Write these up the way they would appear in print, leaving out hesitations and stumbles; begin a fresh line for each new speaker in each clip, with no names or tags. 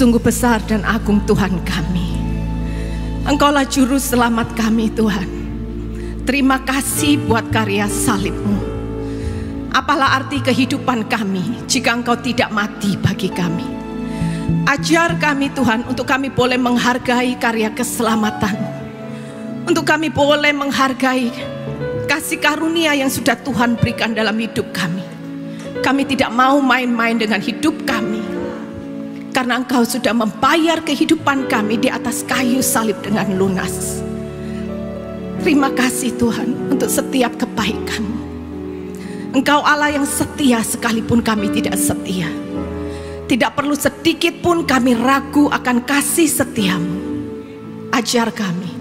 Sungguh besar dan agung Tuhan kami. Engkaulah juru selamat kami Tuhan. Terima kasih buat karya salib-Mu. Apalah arti kehidupan kami jika Engkau tidak mati bagi kami. Ajar kami Tuhan untuk kami boleh menghargai karya keselamatan-Mu. Untuk kami boleh menghargai kasih karunia yang sudah Tuhan berikan dalam hidup kami. Kami tidak mau main-main dengan hidup kami, karena Engkau sudah membayar kehidupan kami di atas kayu salib dengan lunas. Terima kasih Tuhan untuk setiap kebaikan-Mu. Engkau Allah yang setia sekalipun kami tidak setia. Tidak perlu sedikit pun kami ragu akan kasih setia-Mu. Ajar kami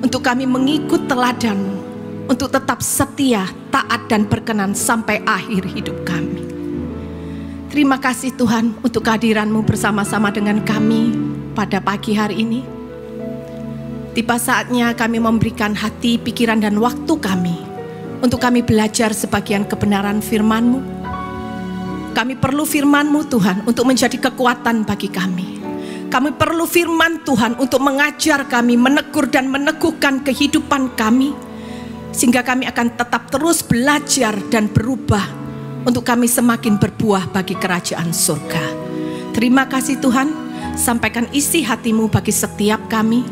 untuk kami mengikut teladan-Mu, untuk tetap setia, taat dan berkenan sampai akhir hidup kami. Terima kasih Tuhan untuk kehadiran-Mu bersama-sama dengan kami pada pagi hari ini. Tiba saatnya kami memberikan hati, pikiran dan waktu kami untuk kami belajar sebagian kebenaran firman-Mu. Kami perlu firman-Mu Tuhan untuk menjadi kekuatan bagi kami. Kami perlu firman Tuhan untuk mengajar kami, menegur dan meneguhkan kehidupan kami, sehingga kami akan tetap terus belajar dan berubah untuk kami semakin berbuah bagi kerajaan surga. Terima kasih Tuhan, sampaikan isi hati-Mu bagi setiap kami.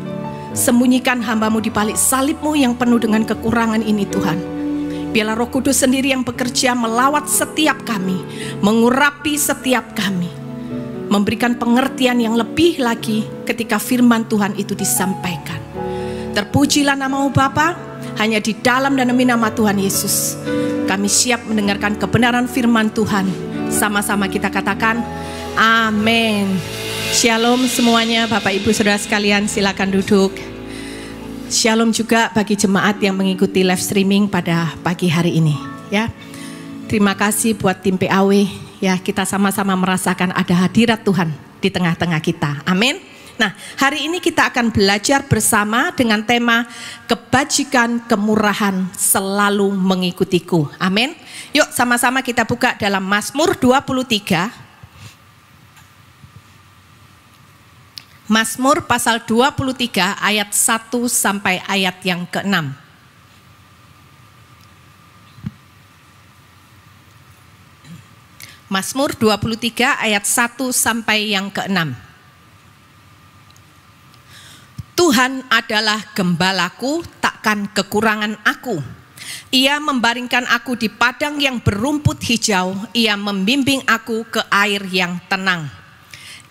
Sembunyikan hamba-Mu di balik salib-Mu yang penuh dengan kekurangan ini Tuhan. Biarlah Roh Kudus sendiri yang bekerja melawat setiap kami, mengurapi setiap kami, memberikan pengertian yang lebih lagi ketika firman Tuhan itu disampaikan. Terpujilah nama-Mu Bapa, hanya di dalam dan demi nama Tuhan Yesus kami siap mendengarkan kebenaran firman Tuhan. Sama-sama kita katakan amin. Shalom semuanya, Bapak Ibu Saudara sekalian, silakan duduk. Shalom juga bagi jemaat yang mengikuti live streaming pada pagi hari ini ya. Terima kasih buat tim PAW ya, kita sama-sama merasakan ada hadirat Tuhan di tengah-tengah kita. Amin. Nah, hari ini kita akan belajar bersama dengan tema kebajikan kemurahan selalu mengikutiku. Amin. Yuk sama-sama kita buka dalam Mazmur 23. Mazmur pasal 23 ayat 1 sampai ayat yang ke-6. Mazmur 23 ayat 1 sampai yang ke-6. Tuhan adalah gembalaku, takkan kekurangan aku. Ia membaringkan aku di padang yang berumput hijau, ia membimbing aku ke air yang tenang.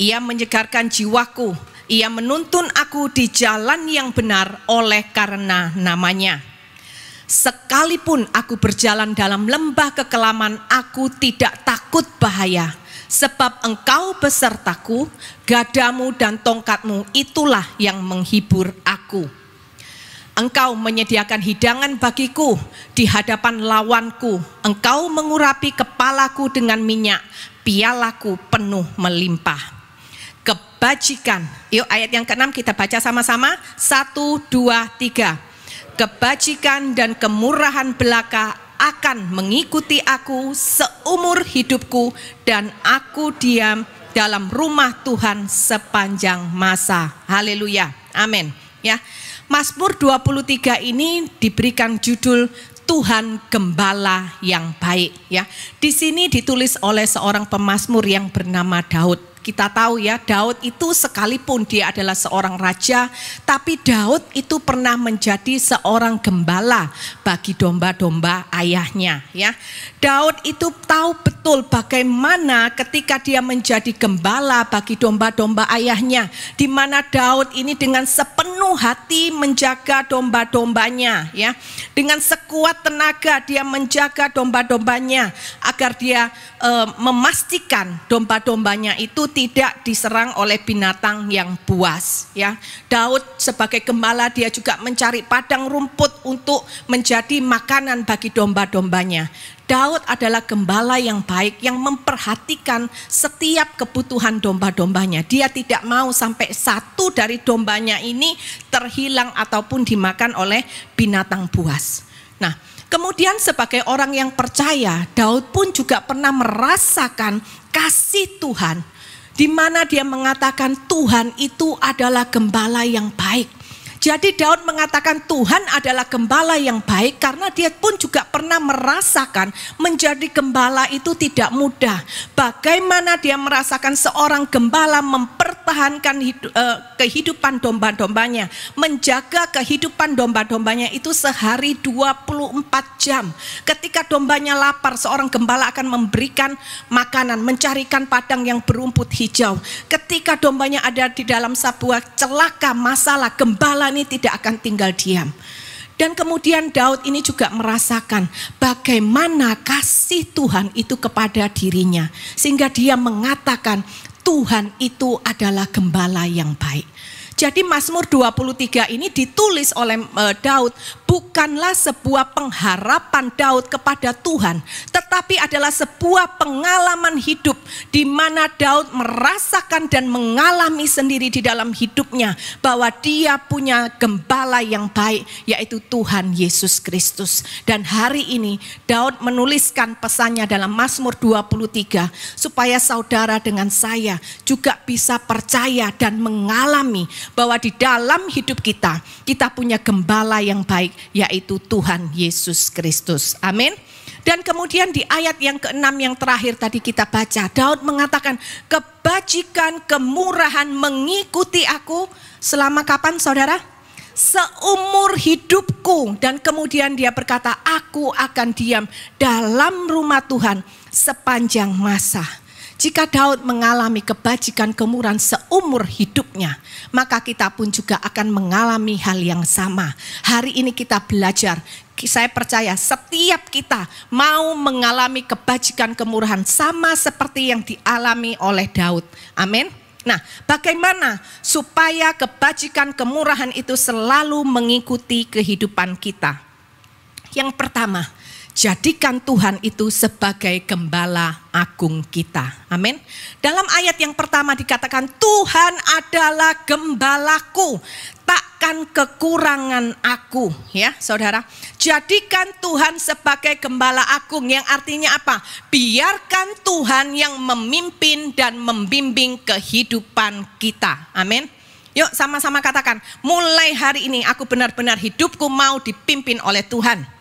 Ia menyegarkan jiwaku, ia menuntun aku di jalan yang benar oleh karena namanya. Sekalipun aku berjalan dalam lembah kekelaman, aku tidak takut bahaya. Sebab Engkau besertaku, gadamu dan tongkatmu itulah yang menghibur aku. Engkau menyediakan hidangan bagiku di hadapan lawanku. Engkau mengurapi kepalaku dengan minyak, pialaku penuh melimpah. Kebajikan, yuk ayat yang ke-6 kita baca sama-sama. 1, 2, 3. Kebajikan dan kemurahan belaka akan mengikuti aku seumur hidupku, dan aku diam dalam rumah Tuhan sepanjang masa. Haleluya, amin. Ya, Mazmur 23 ini diberikan judul Tuhan Gembala yang baik. Ya, di sini ditulis oleh seorang pemazmur yang bernama Daud. Kita tahu ya, Daud itu sekalipun dia adalah seorang raja, tapi Daud itu pernah menjadi seorang gembala bagi domba-domba ayahnya ya. Daud itu tahu betul bagaimana ketika dia menjadi gembala bagi domba-domba ayahnya, di mana Daud ini dengan sepenuh hati menjaga domba-dombanya ya. Dengan sekuat tenaga dia menjaga domba-dombanya agar dia memastikan domba-dombanya itu tidak diserang oleh binatang yang buas ya. Daud sebagai gembala dia juga mencari padang rumput untuk menjadi makanan bagi domba-dombanya. Daud adalah gembala yang baik yang memperhatikan setiap kebutuhan domba-dombanya. Dia tidak mau sampai satu dari dombanya ini terhilang ataupun dimakan oleh binatang buas. Nah, kemudian sebagai orang yang percaya, Daud pun juga pernah merasakan kasih Tuhan, di mana dia mengatakan Tuhan itu adalah gembala yang baik. Jadi Daud mengatakan Tuhan adalah gembala yang baik karena dia pun juga pernah merasakan menjadi gembala itu tidak mudah. Bagaimana dia merasakan seorang gembala mempertahankan kehidupan domba-dombanya, menjaga kehidupan domba-dombanya itu sehari 24 jam. Ketika dombanya lapar, seorang gembala akan memberikan makanan, mencarikan padang yang berumput hijau. Ketika dombanya ada di dalam sebuah celaka, masalah, gembala ini tidak akan tinggal diam. Dan kemudian Daud ini juga merasakan bagaimana kasih Tuhan itu kepada dirinya, sehingga dia mengatakan Tuhan itu adalah gembala yang baik. Jadi Mazmur 23 ini ditulis oleh Daud bukanlah sebuah pengharapan Daud kepada Tuhan, tetapi adalah sebuah pengalaman hidup di mana Daud merasakan dan mengalami sendiri di dalam hidupnya bahwa dia punya gembala yang baik, yaitu Tuhan Yesus Kristus. Dan hari ini Daud menuliskan pesannya dalam Mazmur 23 supaya saudara dengan saya juga bisa percaya dan mengalami bahwa di dalam hidup kita punya gembala yang baik, yaitu Tuhan Yesus Kristus. Amin. Dan kemudian di ayat yang ke-6 yang terakhir tadi kita baca, Daud mengatakan kebajikan, kemurahan mengikuti aku selama kapan saudara? Seumur hidupku. Dan kemudian dia berkata, aku akan diam dalam rumah Tuhan sepanjang masa. Jika Daud mengalami kebajikan, kemurahan seumur hidupnya, maka kita pun juga akan mengalami hal yang sama. Hari ini kita belajar, saya percaya setiap kita mau mengalami kebajikan, kemurahan sama seperti yang dialami oleh Daud. Amin. Nah, bagaimana supaya kebajikan, kemurahan itu selalu mengikuti kehidupan kita? Yang pertama, jadikan Tuhan itu sebagai gembala agung kita. Amin. Dalam ayat yang pertama dikatakan Tuhan adalah gembalaku, takkan kekurangan aku. Ya saudara, jadikan Tuhan sebagai gembala agung, yang artinya apa? Biarkan Tuhan yang memimpin dan membimbing kehidupan kita. Amin. Yuk sama-sama katakan, mulai hari ini aku benar-benar hidupku mau dipimpin oleh Tuhan.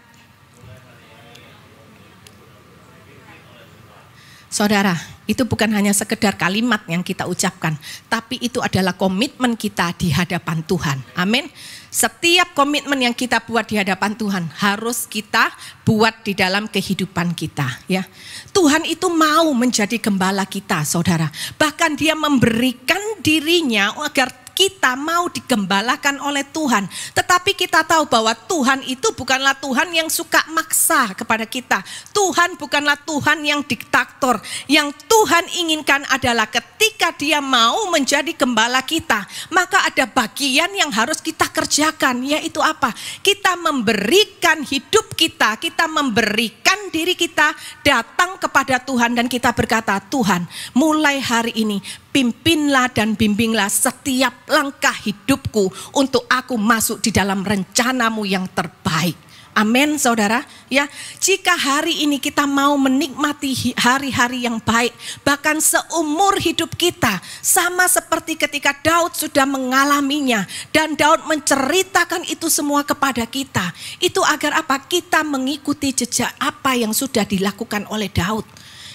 Saudara, itu bukan hanya sekedar kalimat yang kita ucapkan, tapi itu adalah komitmen kita di hadapan Tuhan. Amin. Setiap komitmen yang kita buat di hadapan Tuhan harus kita buat di dalam kehidupan kita, ya. Tuhan itu mau menjadi gembala kita, saudara. Bahkan Dia memberikan dirinya agar kita mau digembalakan oleh Tuhan. Tetapi kita tahu bahwa Tuhan itu bukanlah Tuhan yang suka maksa kepada kita. Tuhan bukanlah Tuhan yang diktator. Yang Tuhan inginkan adalah ketika Dia mau menjadi gembala kita, maka ada bagian yang harus kita kerjakan, yaitu apa? Kita memberikan hidup kita memberikan diri kita datang kepada Tuhan dan kita berkata, Tuhan, mulai hari ini pimpinlah dan bimbinglah setiap langkah hidupku untuk aku masuk di dalam rencanamu yang terbaik. Amin saudara. Ya, jika hari ini kita mau menikmati hari-hari yang baik, bahkan seumur hidup kita, sama seperti ketika Daud sudah mengalaminya dan Daud menceritakan itu semua kepada kita. Itu agar apa? Kita mengikuti jejak apa yang sudah dilakukan oleh Daud.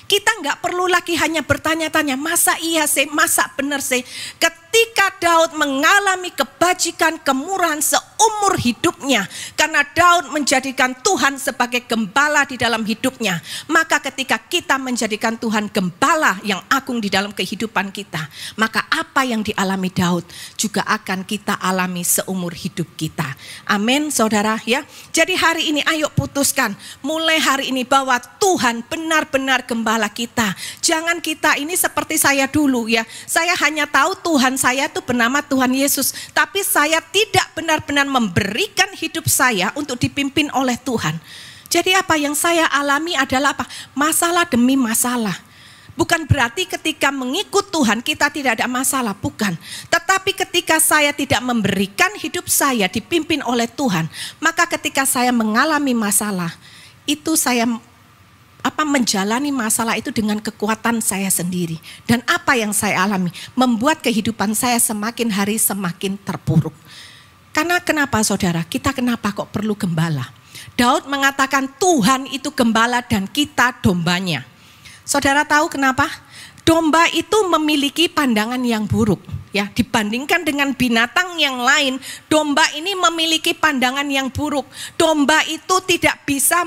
Kita nggak perlu lagi hanya bertanya-tanya, masa iya sih, masa benar sih. Ketika Daud mengalami kebajikan, kemurahan seumur hidupnya, karena Daud menjadikan Tuhan sebagai gembala di dalam hidupnya, maka ketika kita menjadikan Tuhan gembala yang agung di dalam kehidupan kita, maka apa yang dialami Daud juga akan kita alami seumur hidup kita. Amin saudara ya. Jadi hari ini ayo putuskan mulai hari ini bahwa Tuhan benar-benar gembala kita. Jangan kita ini seperti saya dulu ya. Saya hanya tahu Tuhan saya itu bernama Tuhan Yesus, tapi saya tidak benar-benar memberikan hidup saya untuk dipimpin oleh Tuhan. Jadi apa yang saya alami adalah apa? Masalah demi masalah. Bukan berarti ketika mengikut Tuhan kita tidak ada masalah, bukan. Tetapi ketika saya tidak memberikan hidup saya dipimpin oleh Tuhan, maka ketika saya mengalami masalah, itu saya menjalani masalah itu dengan kekuatan saya sendiri. Dan apa yang saya alami membuat kehidupan saya semakin hari semakin terpuruk. Karena kenapa saudara? Kita kenapa kok perlu gembala? Daud mengatakan Tuhan itu gembala dan kita dombanya. Saudara tahu kenapa? Domba itu memiliki pandangan yang buruk, ya, dibandingkan dengan binatang yang lain. Domba ini memiliki pandangan yang buruk. Domba itu tidak bisa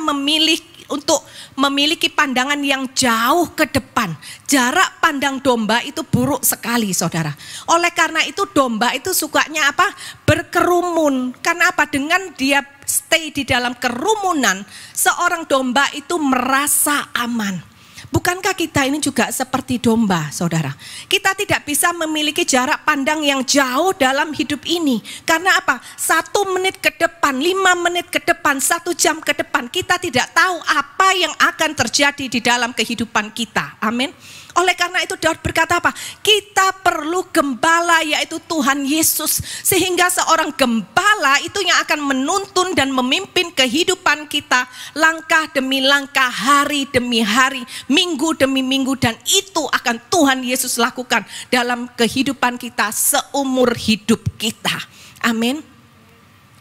memiliki pandangan yang jauh ke depan. Jarak pandang domba itu buruk sekali, saudara. Oleh karena itu domba itu sukanya apa? Berkerumun. Karena apa? Dengan dia stay di dalam kerumunan, seorang domba itu merasa aman. Bukankah kita ini juga seperti domba, saudara? Kita tidak bisa memiliki jarak pandang yang jauh dalam hidup ini. Karena apa? 1 menit ke depan, 5 menit ke depan, 1 jam ke depan, kita tidak tahu apa yang akan terjadi di dalam kehidupan kita. Amin. Oleh karena itu Daud berkata apa? Kita perlu gembala, yaitu Tuhan Yesus. Sehingga seorang gembala itu yang akan menuntun dan memimpin kehidupan kita langkah demi langkah, hari demi hari, minggu demi minggu. Dan itu akan Tuhan Yesus lakukan dalam kehidupan kita seumur hidup kita. Amin.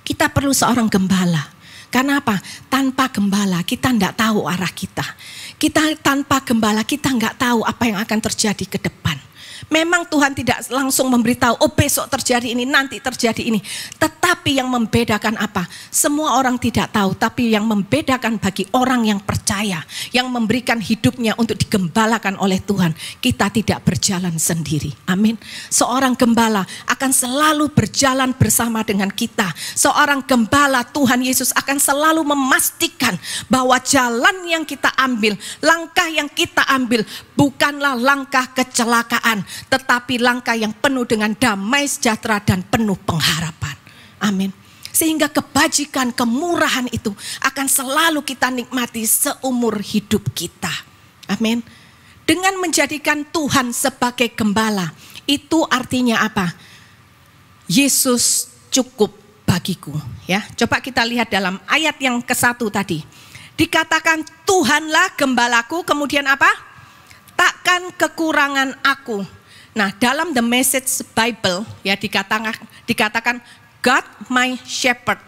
Kita perlu seorang gembala. Karena apa? Tanpa gembala kita tidak tahu arah kita. Tanpa gembala kita nggak tahu apa yang akan terjadi ke depan. Memang Tuhan tidak langsung memberitahu, oh besok terjadi ini, nanti terjadi ini. Tetapi yang membedakan apa? Semua orang tidak tahu, tapi yang membedakan bagi orang yang percaya, yang memberikan hidupnya untuk digembalakan oleh Tuhan, kita tidak berjalan sendiri. Amin. Seorang gembala akan selalu berjalan bersama dengan kita. Seorang gembala Tuhan Yesus akan selalu memastikan bahwa jalan yang kita ambil, langkah yang kita ambil bukanlah langkah kecelakaan, tetapi langkah yang penuh dengan damai sejahtera dan penuh pengharapan. Amin. Sehingga kebajikan, kemurahan itu akan selalu kita nikmati seumur hidup kita. Amin. Dengan menjadikan Tuhan sebagai gembala, itu artinya apa? Yesus cukup bagiku. Ya, coba kita lihat dalam ayat yang ke-1 tadi. Dikatakan Tuhanlah gembalaku, kemudian apa? Takkan kekurangan aku. Nah, dalam The Message Bible ya dikatakan God my shepherd,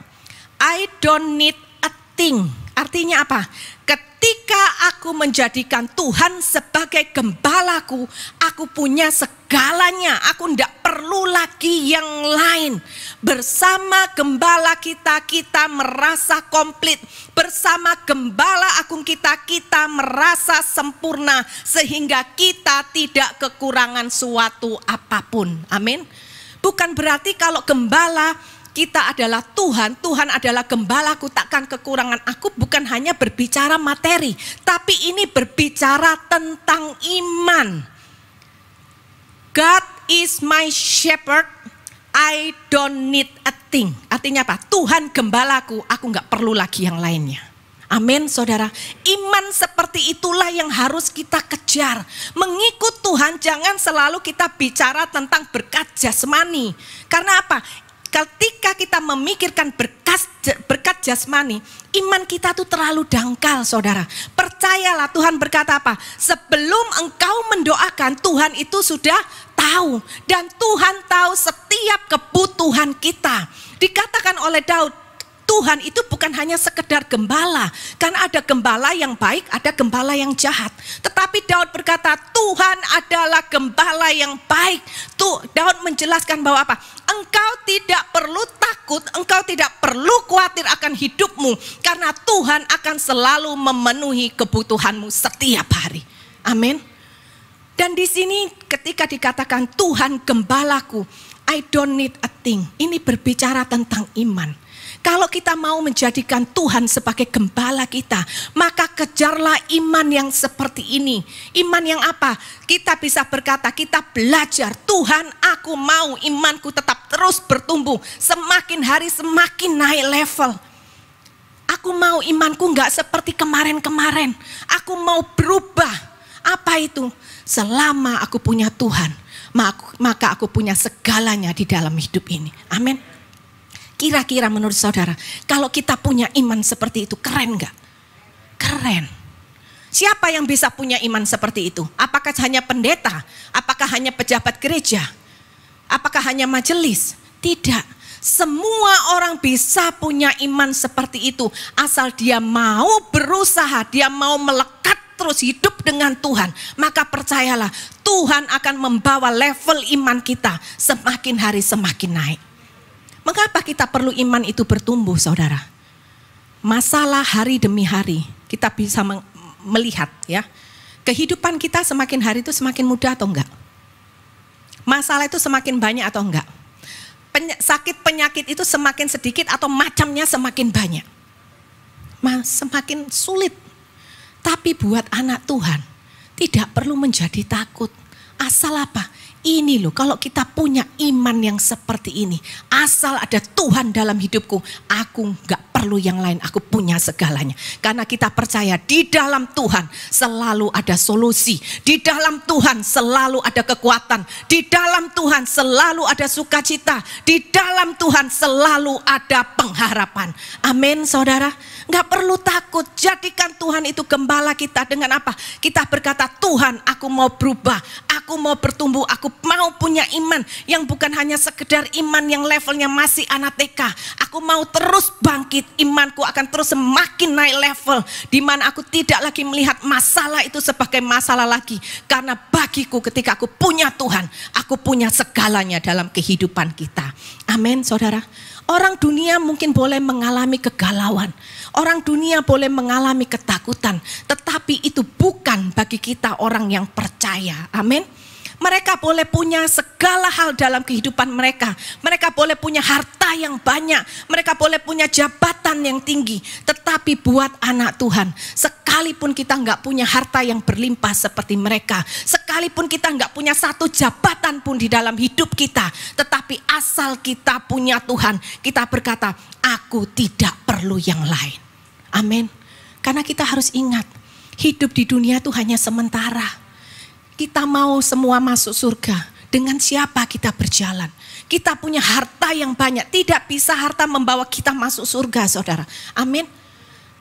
I don't need a thing. Artinya apa? Ketika aku menjadikan Tuhan sebagai gembalaku, aku punya segalanya. Aku tidak perlu lagi yang lain. Bersama gembala kita merasa komplit. Bersama gembala agung kita merasa sempurna. Sehingga kita tidak kekurangan suatu apapun. Amin. Bukan berarti kalau gembala kita adalah Tuhan, Tuhan adalah gembalaku, takkan kekurangan aku, bukan hanya berbicara materi, tapi ini berbicara tentang iman. God is my shepherd, I don't need a thing. Artinya apa? Tuhan gembalaku, aku nggak perlu lagi yang lainnya. Amin, saudara. Iman seperti itulah yang harus kita kejar. Mengikut Tuhan, jangan selalu kita bicara tentang berkat jasmani. Karena apa? Ketika kita memikirkan berkat jasmani, iman kita tuh terlalu dangkal, saudara. Percayalah, Tuhan berkata apa? Sebelum engkau mendoakan, Tuhan itu sudah tahu. Dan Tuhan tahu setiap kebutuhan kita. Dikatakan oleh Daud, Tuhan itu bukan hanya sekedar gembala. Karena ada gembala yang baik, ada gembala yang jahat. Tetapi Daud berkata, Tuhan adalah gembala yang baik. Daud menjelaskan bahwa apa? Engkau tidak perlu takut, engkau tidak perlu khawatir akan hidupmu. Karena Tuhan akan selalu memenuhi kebutuhanmu setiap hari. Amin. Dan di sini ketika dikatakan Tuhan gembalaku, I don't need a thing. Ini berbicara tentang iman. Kalau kita mau menjadikan Tuhan sebagai gembala kita, maka kejarlah iman yang seperti ini. Iman yang apa? Kita bisa berkata, kita belajar, Tuhan aku mau imanku tetap terus bertumbuh. Semakin hari semakin naik level. Aku mau imanku enggak seperti kemarin-kemarin. Aku mau berubah. Apa itu? Selama aku punya Tuhan, maka aku punya segalanya di dalam hidup ini. Amin. Kira-kira menurut saudara, kalau kita punya iman seperti itu, keren gak? Keren. Siapa yang bisa punya iman seperti itu? Apakah hanya pendeta? Apakah hanya pejabat gereja? Apakah hanya majelis? Tidak. Semua orang bisa punya iman seperti itu. Asal dia mau berusaha, dia mau melekat terus hidup dengan Tuhan. Maka percayalah, Tuhan akan membawa level iman kita semakin hari semakin naik. Mengapa kita perlu iman itu bertumbuh, saudara? Masalah hari demi hari kita bisa melihat ya. Kehidupan kita semakin hari itu semakin mudah atau enggak? Masalah itu semakin banyak atau enggak? Sakit penyakit itu semakin sedikit atau macamnya semakin banyak? Semakin sulit. Tapi buat anak Tuhan tidak perlu menjadi takut. Asal apa? Ini loh, kalau kita punya iman yang seperti ini, asal ada Tuhan dalam hidupku, aku gak perlu yang lain, aku punya segalanya. Karena kita percaya di dalam Tuhan selalu ada solusi, di dalam Tuhan selalu ada kekuatan, di dalam Tuhan selalu ada sukacita, di dalam Tuhan selalu ada pengharapan. Amin, saudara. Gak perlu takut, jadikan Tuhan itu gembala kita dengan apa? Kita berkata, Tuhan, aku mau berubah, aku mau bertumbuh, aku mau punya iman yang bukan hanya sekedar iman yang levelnya masih anak TK. Aku mau terus bangkit, imanku akan terus semakin naik level, di mana aku tidak lagi melihat masalah itu sebagai masalah lagi. Karena bagiku ketika aku punya Tuhan, aku punya segalanya dalam kehidupan kita. Amin, saudara. Orang dunia mungkin boleh mengalami kegalauan. Orang dunia boleh mengalami ketakutan. Tetapi itu bukan bagi kita orang yang percaya. Amin. Mereka boleh punya segala hal dalam kehidupan mereka. Mereka boleh punya harta yang banyak. Mereka boleh punya jabatan yang tinggi. Tetapi buat anak Tuhan, sekalipun kita nggak punya harta yang berlimpah seperti mereka, sekalipun kita nggak punya satu jabatan pun di dalam hidup kita, tetapi asal kita punya Tuhan, kita berkata, aku tidak perlu yang lain. Amin. Karena kita harus ingat, hidup di dunia itu hanya sementara. Kita mau semua masuk surga. Dengan siapa kita berjalan? Kita punya harta yang banyak. Tidak bisa harta membawa kita masuk surga, saudara. Amin.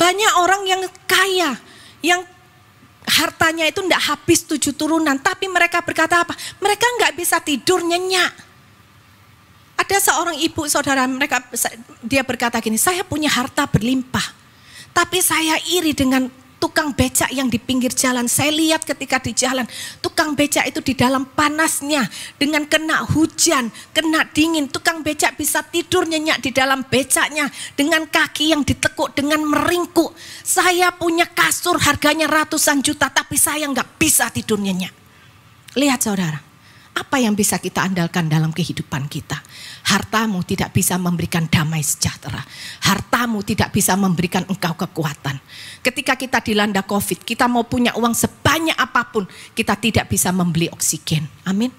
Banyak orang yang kaya, yang hartanya itu tidak habis 7 turunan. Tapi mereka berkata apa? Mereka nggak bisa tidur nyenyak. Ada seorang ibu, saudara, dia berkata gini, saya punya harta berlimpah. Tapi saya iri dengan tukang becak yang di pinggir jalan. Saya lihat ketika di jalan, tukang becak itu di dalam panasnya, dengan kena hujan, kena dingin, tukang becak bisa tidur nyenyak di dalam becaknya, dengan kaki yang ditekuk, dengan meringkuk. Saya punya kasur harganya ratusan juta, tapi saya nggak bisa tidur nyenyak. Lihat, saudara, apa yang bisa kita andalkan dalam kehidupan kita? Hartamu tidak bisa memberikan damai sejahtera. Hartamu tidak bisa memberikan engkau kekuatan. Ketika kita dilanda COVID, kita mau punya uang sebanyak apapun, kita tidak bisa membeli oksigen. Amin.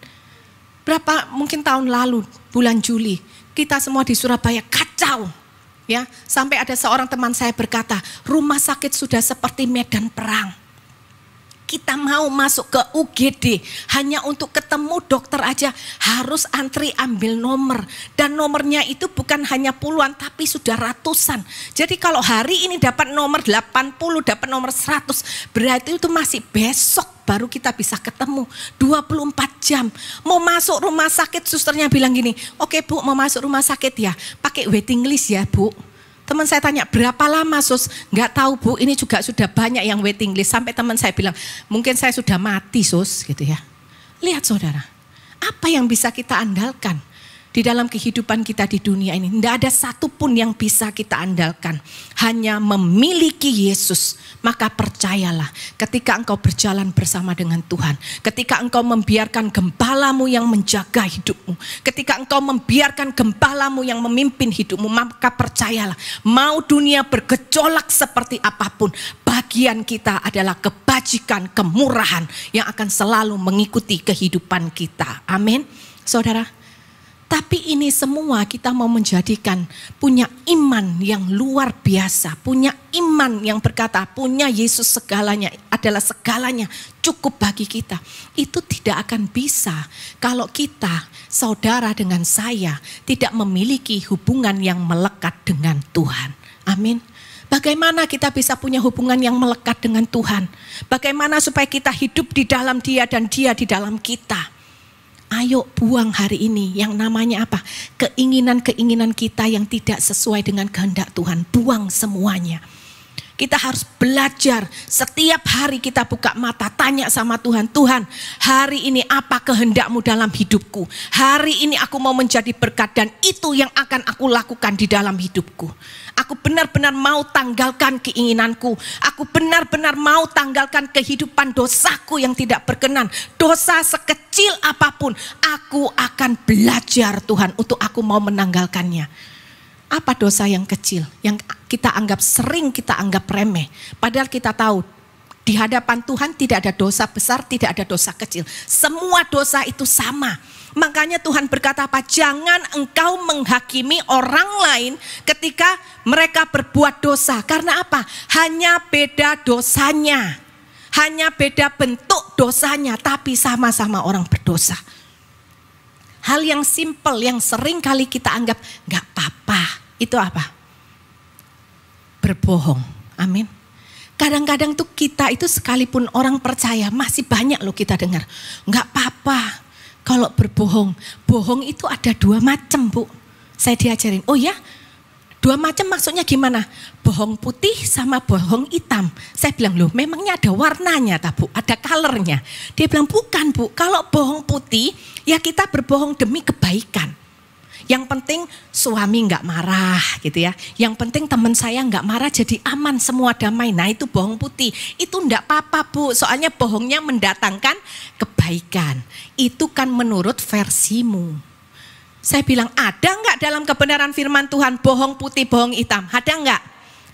Mungkin tahun lalu, bulan Juli, kita semua di Surabaya kacau. Ya, sampai ada seorang teman saya berkata, rumah sakit sudah seperti medan perang. Kita mau masuk ke UGD hanya untuk ketemu dokter aja harus antri ambil nomor. Dan nomornya itu bukan hanya puluhan tapi sudah ratusan. Jadi kalau hari ini dapat nomor 80, dapat nomor 100, berarti itu masih besok baru kita bisa ketemu. 24 jam. Mau masuk rumah sakit, susternya bilang gini, oke Bu, mau masuk rumah sakit ya, pakai waiting list ya Bu. Teman saya tanya, berapa lama Sus? Nggak tahu Bu, ini juga sudah banyak yang waiting list. Sampai teman saya bilang, mungkin saya sudah mati Sus, gitu ya. Lihat, saudara, apa yang bisa kita andalkan di dalam kehidupan kita di dunia ini? Tidak ada satupun yang bisa kita andalkan. Hanya memiliki Yesus. Maka percayalah, ketika engkau berjalan bersama dengan Tuhan, ketika engkau membiarkan gembalamu yang menjaga hidupmu, ketika engkau membiarkan gembalamu yang memimpin hidupmu, maka percayalah, mau dunia bergejolak seperti apapun, bagian kita adalah kebajikan, kemurahan yang akan selalu mengikuti kehidupan kita. Amin, saudara. Tapi ini semua kita mau menjadikan punya iman yang luar biasa. Punya iman yang berkata punya Yesus segalanya adalah segalanya cukup bagi kita. Itu tidak akan bisa kalau kita, saudara dengan saya, tidak memiliki hubungan yang melekat dengan Tuhan. Amin. Bagaimana kita bisa punya hubungan yang melekat dengan Tuhan? Bagaimana supaya kita hidup di dalam Dia dan Dia di dalam kita? Ayo buang hari ini yang namanya apa? Keinginan-keinginan kita yang tidak sesuai dengan kehendak Tuhan. Buang semuanya. Kita harus belajar setiap hari kita buka mata tanya sama Tuhan. Tuhan, hari ini apa kehendak-Mu dalam hidupku? Hari ini aku mau menjadi berkat dan itu yang akan aku lakukan di dalam hidupku. Aku benar-benar mau tanggalkan keinginanku. Aku benar-benar mau tanggalkan kehidupan dosaku yang tidak berkenan. Dosa sekecil apapun, aku akan belajar Tuhan untuk aku mau menanggalkannya. Apa dosa yang kecil, yang kita anggap sering kita anggap remeh. Padahal kita tahu di hadapan Tuhan tidak ada dosa besar, tidak ada dosa kecil. Semua dosa itu sama. Makanya Tuhan berkata apa? Jangan engkau menghakimi orang lain ketika mereka berbuat dosa. Karena apa? Hanya beda dosanya. Hanya beda bentuk dosanya, tapi sama-sama orang berdosa. Hal yang simpel, yang sering kali kita anggap gak apa-apa. Itu apa? Berbohong. Amin. Kadang-kadang tuh kita itu sekalipun orang percaya, masih banyak loh kita dengar. Gak apa-apa kalau berbohong. Bohong itu ada 2 macam, Bu. Saya diajarin, oh ya? 2 macam maksudnya gimana? Bohong putih sama bohong hitam. Saya bilang, loh memangnya ada warnanya tak Bu? Ada colornya? Dia bilang, bukan Bu. Kalau bohong putih, ya kita berbohong demi kebaikan. Yang penting suami nggak marah gitu ya. Yang penting teman saya nggak marah jadi aman semua damai. Nah itu bohong putih. Itu nggak apa-apa Bu. Soalnya bohongnya mendatangkan kebaikan. Itu kan menurut versimu. Saya bilang ada nggak dalam kebenaran firman Tuhan bohong putih, bohong hitam? Ada nggak?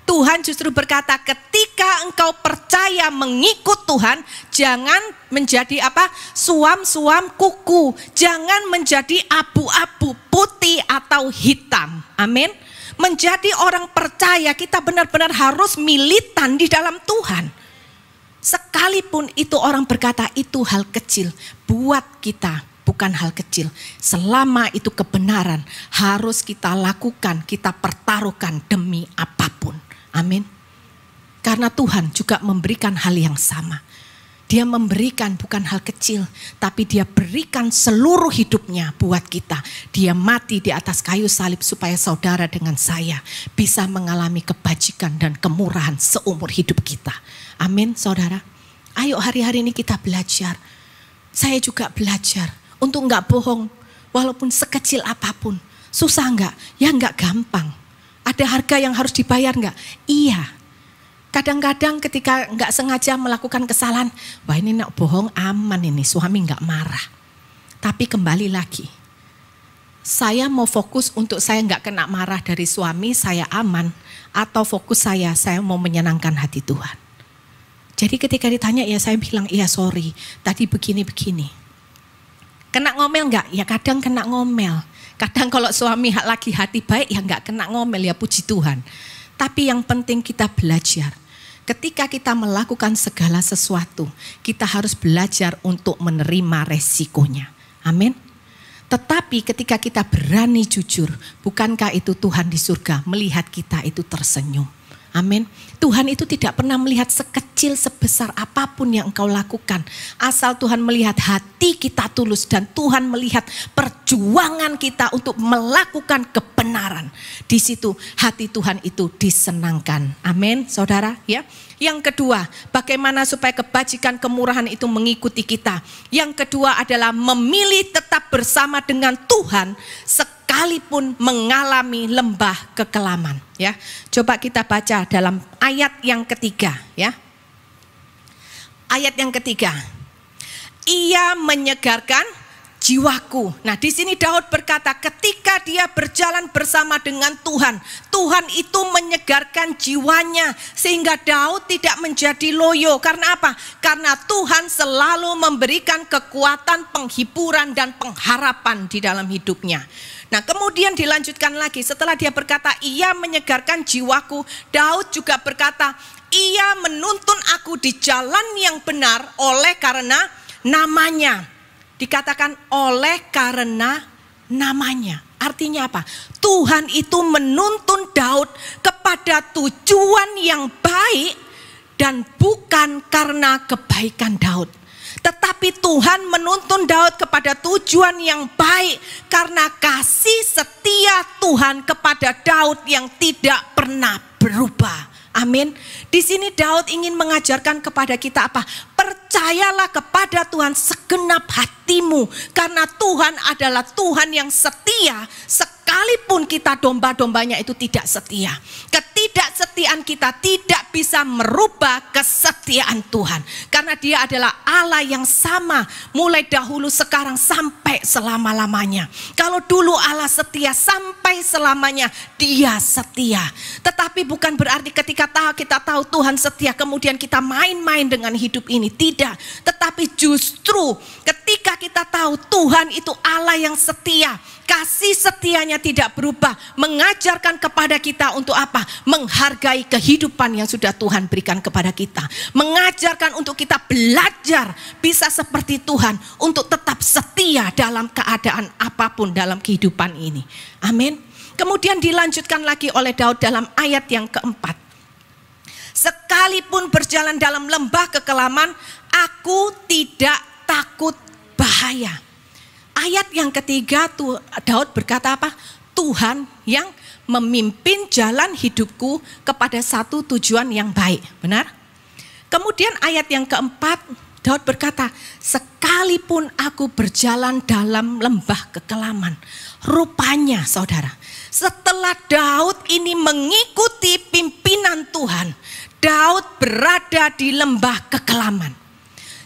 Tuhan justru berkata ketika engkau percaya mengikut Tuhan, jangan menjadi apa? Suam-suam kuku. Jangan menjadi abu-abu, putih atau hitam. Amin. Menjadi orang percaya kita benar-benar harus militan di dalam Tuhan. Sekalipun itu orang berkata itu hal kecil, buat kita bukan hal kecil. Selama itu kebenaran harus kita lakukan, kita pertaruhkan demi apapun. Amin. Karena Tuhan juga memberikan hal yang sama. Dia memberikan bukan hal kecil, tapi dia berikan seluruh hidupnya buat kita. Dia mati di atas kayu salib supaya saudara dengan saya bisa mengalami kebajikan dan kemurahan seumur hidup kita. Amin saudara. Ayo hari-hari ini kita belajar. Saya juga belajar untuk enggak bohong walaupun sekecil apapun. Susah enggak? Ya enggak gampang. Ada harga yang harus dibayar enggak? Iya. Kadang-kadang ketika enggak sengaja melakukan kesalahan, wah ini nak bohong aman ini, suami enggak marah. Tapi kembali lagi, saya mau fokus untuk saya enggak kena marah dari suami, saya aman. Atau fokus saya mau menyenangkan hati Tuhan. Jadi ketika ditanya ya saya bilang iya sorry, tadi begini-begini. Kena ngomel enggak? Ya kadang kena ngomel. Kadang kalau suami lagi hati baik ya enggak kena ngomel, ya puji Tuhan. Tapi yang penting kita belajar. Ketika kita melakukan segala sesuatu, kita harus belajar untuk menerima resikonya. Amin. Tetapi ketika kita berani jujur, bukankah itu Tuhan di surga melihat kita itu tersenyum? Amin. Tuhan itu tidak pernah melihat sekecil sebesar apapun yang engkau lakukan. Asal Tuhan melihat hati kita tulus dan Tuhan melihat perjuangan kita untuk melakukan kebenaran. Di situ hati Tuhan itu disenangkan. Amin, saudara. Ya. Yang kedua, bagaimana supaya kebajikan kemurahan itu mengikuti kita. Yang kedua adalah memilih tetap bersama dengan Tuhan sekalipun mengalami lembah kekelaman. Ya, coba kita baca dalam ayat yang ketiga. Ya, ayat yang ketiga. Ia menyegarkan jiwaku. Nah, di sini Daud berkata, ketika dia berjalan bersama dengan Tuhan, Tuhan itu menyegarkan jiwanya sehingga Daud tidak menjadi loyo. Karena apa? Karena Tuhan selalu memberikan kekuatan, penghiburan dan pengharapan di dalam hidupnya. Nah, kemudian dilanjutkan lagi setelah dia berkata, ia menyegarkan jiwaku. Daud juga berkata, ia menuntun aku di jalan yang benar oleh karena namanya. Dikatakan oleh karena namanya. Artinya apa? Tuhan itu menuntun Daud kepada tujuan yang baik dan bukan karena kebaikan Daud. Tetapi Tuhan menuntun Daud kepada tujuan yang baik karena kasih setia Tuhan kepada Daud yang tidak pernah berubah. Amin. Di sini Daud ingin mengajarkan kepada kita apa? Percayalah kepada Tuhan segenap hatimu, karena Tuhan adalah Tuhan yang setia, sekalipun kita domba-dombanya itu tidak setia. Ketidaksetiaan kita tidak bisa merubah kesetiaan Tuhan, karena Dia adalah Allah yang sama mulai dahulu, sekarang, sampai selama-lamanya. Kalau dulu Allah setia, sampai selamanya Dia setia. Tetapi bukan berarti ketika kita tahu Tuhan setia kemudian kita main-main dengan hidup ini. Tidak. Tetapi justru ketika kita tahu Tuhan itu Allah yang setia, kasih setianya tidak berubah, mengajarkan kepada kita untuk apa? Menghargai kehidupan yang sudah Tuhan berikan kepada kita. Mengajarkan untuk kita belajar bisa seperti Tuhan, untuk tetap setia dalam keadaan apapun dalam kehidupan ini. Amin. Kemudian dilanjutkan lagi oleh Daud dalam ayat yang keempat. Sekalipun berjalan dalam lembah kekelaman, aku tidak takut bahaya. Ayat yang ketiga, Daud berkata apa? Tuhan yang memimpin jalan hidupku kepada satu tujuan yang baik. Benar? Kemudian ayat yang keempat, Daud berkata, sekalipun aku berjalan dalam lembah kekelaman. Rupanya saudara, setelah Daud ini mengikuti pimpinan Tuhan, Daud berada di lembah kekelaman.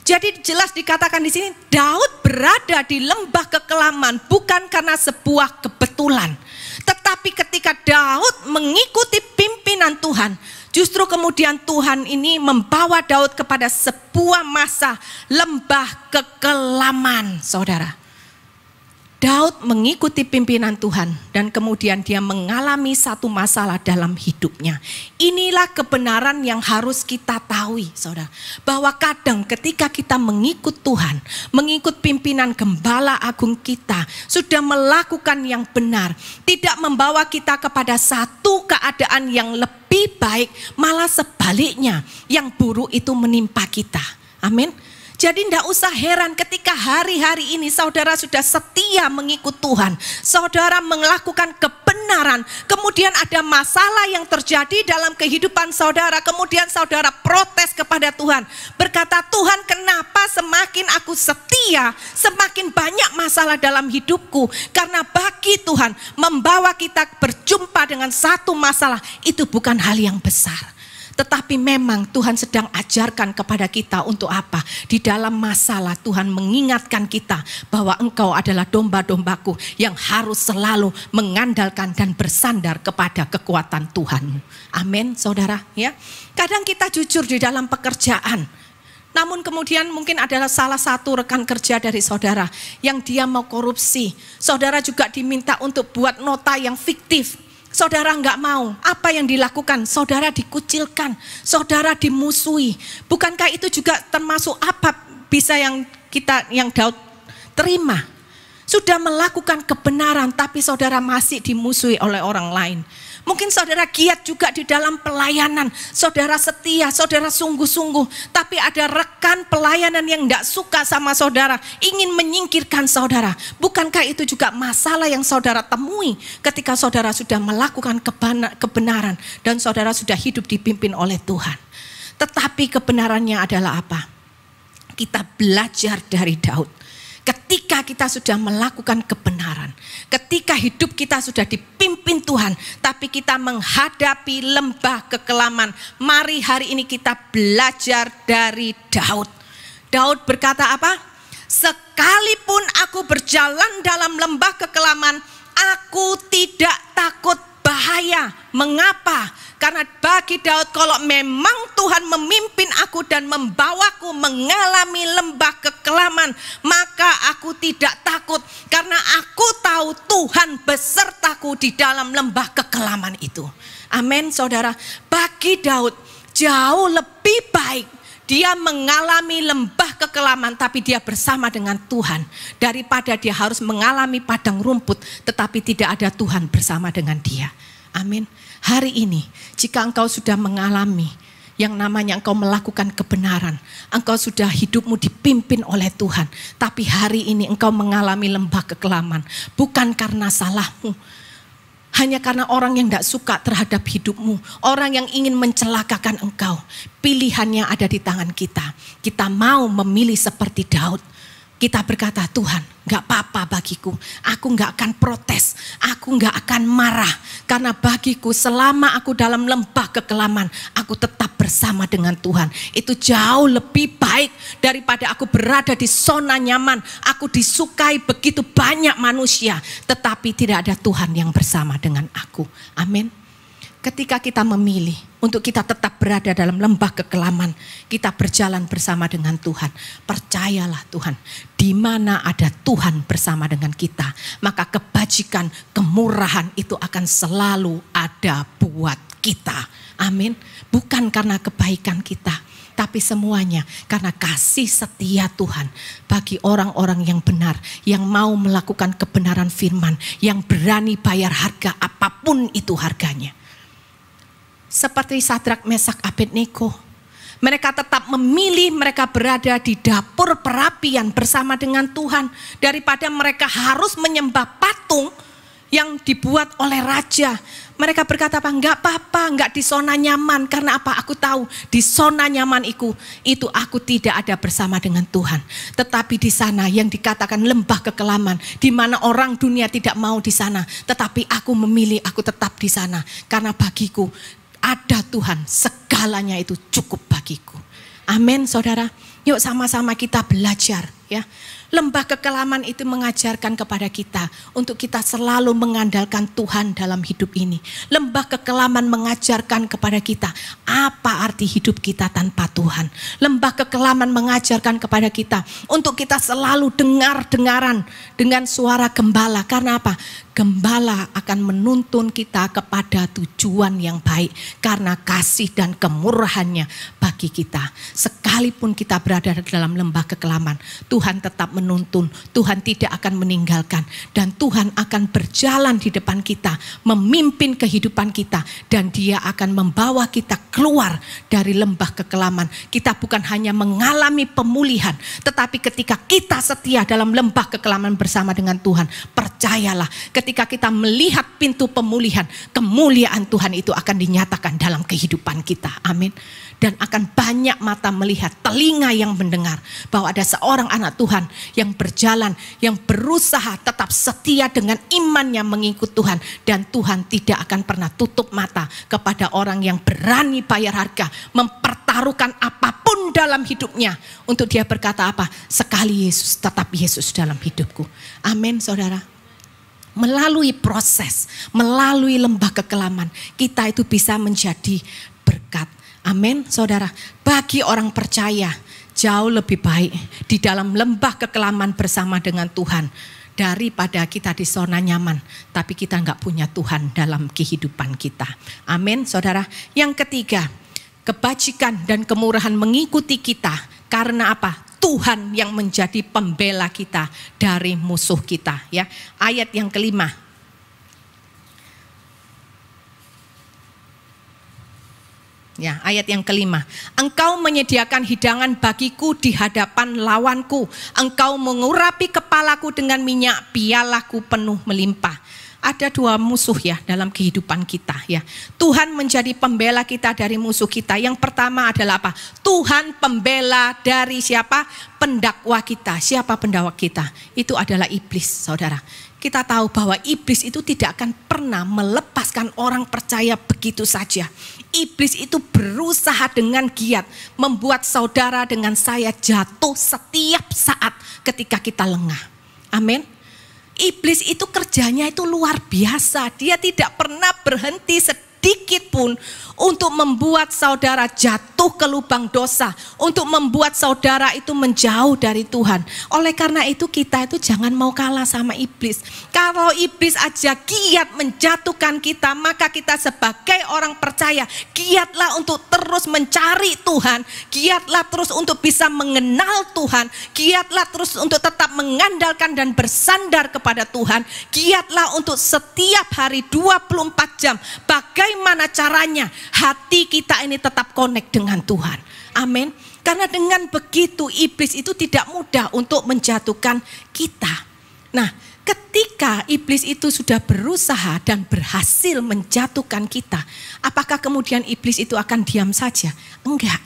Jadi jelas dikatakan di sini, Daud berada di lembah kekelaman bukan karena sebuah kebetulan. Tetapi ketika Daud mengikuti pimpinan Tuhan, justru kemudian Tuhan ini membawa Daud kepada sebuah masa lembah kekelaman, saudara. Daud mengikuti pimpinan Tuhan dan kemudian dia mengalami satu masalah dalam hidupnya. Inilah kebenaran yang harus kita tahu, saudara. Bahwa kadang ketika kita mengikut Tuhan, mengikut pimpinan gembala agung kita, sudah melakukan yang benar, tidak membawa kita kepada satu keadaan yang lebih baik, malah sebaliknya yang buruk itu menimpa kita. Amin. Jadi tidak usah heran ketika hari-hari ini saudara sudah setia mengikut Tuhan. Saudara melakukan kebenaran. Kemudian ada masalah yang terjadi dalam kehidupan saudara. Kemudian saudara protes kepada Tuhan. Berkata, Tuhan, kenapa semakin aku setia, semakin banyak masalah dalam hidupku. Karena bagi Tuhan membawa kita berjumpa dengan satu masalah itu bukan hal yang besar. Tetapi memang Tuhan sedang ajarkan kepada kita untuk apa? Di dalam masalah Tuhan mengingatkan kita bahwa engkau adalah domba-dombaku yang harus selalu mengandalkan dan bersandar kepada kekuatan Tuhanmu. Amin, saudara. Ya, kadang kita jujur di dalam pekerjaan. Namun kemudian mungkin adalah salah satu rekan kerja dari saudara yang dia mau korupsi. Saudara juga diminta untuk buat nota yang fiktif. Saudara enggak mau, apa yang dilakukan? Saudara dikucilkan, saudara dimusuhi. Bukankah itu juga termasuk apa bisa yang Daud terima? Sudah melakukan kebenaran tapi saudara masih dimusuhi oleh orang lain. Mungkin saudara giat juga di dalam pelayanan, saudara setia, saudara sungguh-sungguh. Tapi ada rekan pelayanan yang tidak suka sama saudara, ingin menyingkirkan saudara. Bukankah itu juga masalah yang saudara temui ketika saudara sudah melakukan kebenaran dan saudara sudah hidup dipimpin oleh Tuhan. Tetapi kebenarannya adalah apa? Kita belajar dari Daud. Ketika kita sudah melakukan kebenaran, ketika hidup kita sudah dipimpin Tuhan, tapi kita menghadapi lembah kekelaman, mari hari ini kita belajar dari Daud. Daud berkata apa? Sekalipun aku berjalan dalam lembah kekelaman, aku tidak takut bahaya. Mengapa? Karena bagi Daud, kalau memang Tuhan memimpin aku dan membawaku mengalami lembah kekelaman, maka aku tidak takut. Karena aku tahu Tuhan besertaku di dalam lembah kekelaman itu. Amin, saudara. Bagi Daud jauh lebih baik dia mengalami lembah kekelaman tapi dia bersama dengan Tuhan, daripada dia harus mengalami padang rumput tetapi tidak ada Tuhan bersama dengan dia. Amin. Hari ini jika engkau sudah mengalami yang namanya engkau melakukan kebenaran, engkau sudah hidupmu dipimpin oleh Tuhan, tapi hari ini engkau mengalami lembah kekelaman, bukan karena salahmu, hanya karena orang yang tidak suka terhadap hidupmu, orang yang ingin mencelakakan engkau. Pilihannya ada di tangan kita. Kita mau memilih seperti Daud. Kita berkata, Tuhan, gak apa-apa bagiku. Aku gak akan protes, aku gak akan marah. Karena bagiku selama aku dalam lembah kekelaman, aku tetap bersama dengan Tuhan. Itu jauh lebih baik daripada aku berada di zona nyaman. Aku disukai begitu banyak manusia, tetapi tidak ada Tuhan yang bersama dengan aku. Amin. Ketika kita memilih untuk kita tetap berada dalam lembah kekelaman, kita berjalan bersama dengan Tuhan. Percayalah Tuhan, di mana ada Tuhan bersama dengan kita, maka kebajikan, kemurahan itu akan selalu ada buat kita. Amin. Bukan karena kebaikan kita, tapi semuanya karena kasih setia Tuhan bagi orang-orang yang benar, yang mau melakukan kebenaran firman, yang berani bayar harga apapun itu harganya. Seperti Sadrak, Mesak, Abednego, mereka tetap memilih mereka berada di dapur perapian bersama dengan Tuhan, daripada mereka harus menyembah patung yang dibuat oleh raja. Mereka berkata, enggak apa-apa, enggak di zona nyaman. Karena apa? Aku tahu di zona nyaman itu aku tidak ada bersama dengan Tuhan. Tetapi di sana yang dikatakan lembah kekelaman, di mana orang dunia tidak mau di sana, tetapi aku memilih, aku tetap di sana. Karena bagiku ada Tuhan, segalanya itu cukup bagiku. Amin, saudara. Yuk sama-sama kita belajar, ya. Lembah kekelaman itu mengajarkan kepada kita untuk kita selalu mengandalkan Tuhan dalam hidup ini. Lembah kekelaman mengajarkan kepada kita apa arti hidup kita tanpa Tuhan. Lembah kekelaman mengajarkan kepada kita untuk kita selalu dengar-dengaran dengan suara gembala. Karena apa? Gembala akan menuntun kita kepada tujuan yang baik karena kasih dan kemurahannya bagi kita. Sekalipun kita berada dalam lembah kekelaman, Tuhan tetap menuntun, Tuhan tidak akan meninggalkan, dan Tuhan akan berjalan di depan kita, memimpin kehidupan kita, dan Dia akan membawa kita keluar dari lembah kekelaman. Kita bukan hanya mengalami pemulihan, tetapi ketika kita setia dalam lembah kekelaman bersama dengan Tuhan, percayalah, ketika kita melihat pintu pemulihan, kemuliaan Tuhan itu akan dinyatakan dalam kehidupan kita. Amin. Dan akan banyak mata melihat, telinga yang mendengar bahwa ada seorang anak Tuhan yang berjalan, yang berusaha tetap setia dengan imannya mengikut Tuhan. Dan Tuhan tidak akan pernah tutup mata kepada orang yang berani bayar harga, mempertaruhkan apapun dalam hidupnya. Untuk dia berkata apa? Sekali Yesus, tetap Yesus dalam hidupku. Amin, saudara. Melalui proses, melalui lembah kekelaman, kita itu bisa menjadi berkat. Amin, saudara. Bagi orang percaya, jauh lebih baik di dalam lembah kekelaman bersama dengan Tuhan daripada kita di zona nyaman, tapi kita nggak punya Tuhan dalam kehidupan kita. Amin, saudara. Yang ketiga, kebajikan dan kemurahan mengikuti kita. Karena apa? Tuhan yang menjadi pembela kita dari musuh kita. Ya, ayat yang kelima. Ya, ayat yang kelima. Engkau menyediakan hidangan bagiku di hadapan lawanku. Engkau mengurapi kepalaku dengan minyak, pialaku penuh melimpah. Ada dua musuh ya dalam kehidupan kita ya. Tuhan menjadi pembela kita dari musuh kita. Yang pertama adalah apa? Tuhan pembela dari siapa? Pendakwa kita. Siapa pendakwa kita? Itu adalah iblis, saudara. Kita tahu bahwa iblis itu tidak akan pernah melepaskan orang percaya begitu saja. Iblis itu berusaha dengan giat membuat saudara dengan saya jatuh setiap saat ketika kita lengah. Amin. Iblis itu kerjanya itu luar biasa. Dia tidak pernah berhenti sedikit pun untuk membuat saudara jatuh ke lubang dosa, untuk membuat saudara itu menjauh dari Tuhan. Oleh karena itu kita itu jangan mau kalah sama iblis. Kalau iblis aja giat menjatuhkan kita, maka kita sebagai orang percaya giatlah untuk terus mencari Tuhan, giatlah terus untuk bisa mengenal Tuhan, giatlah terus untuk tetap mengandalkan dan bersandar kepada Tuhan, giatlah untuk setiap hari 24 jam bagaimana caranya hati kita ini tetap connect dengan Tuhan. Amin. Karena dengan begitu iblis itu tidak mudah untuk menjatuhkan kita. Nah, ketika iblis itu sudah berusaha dan berhasil menjatuhkan kita, apakah kemudian iblis itu akan diam saja? Enggak.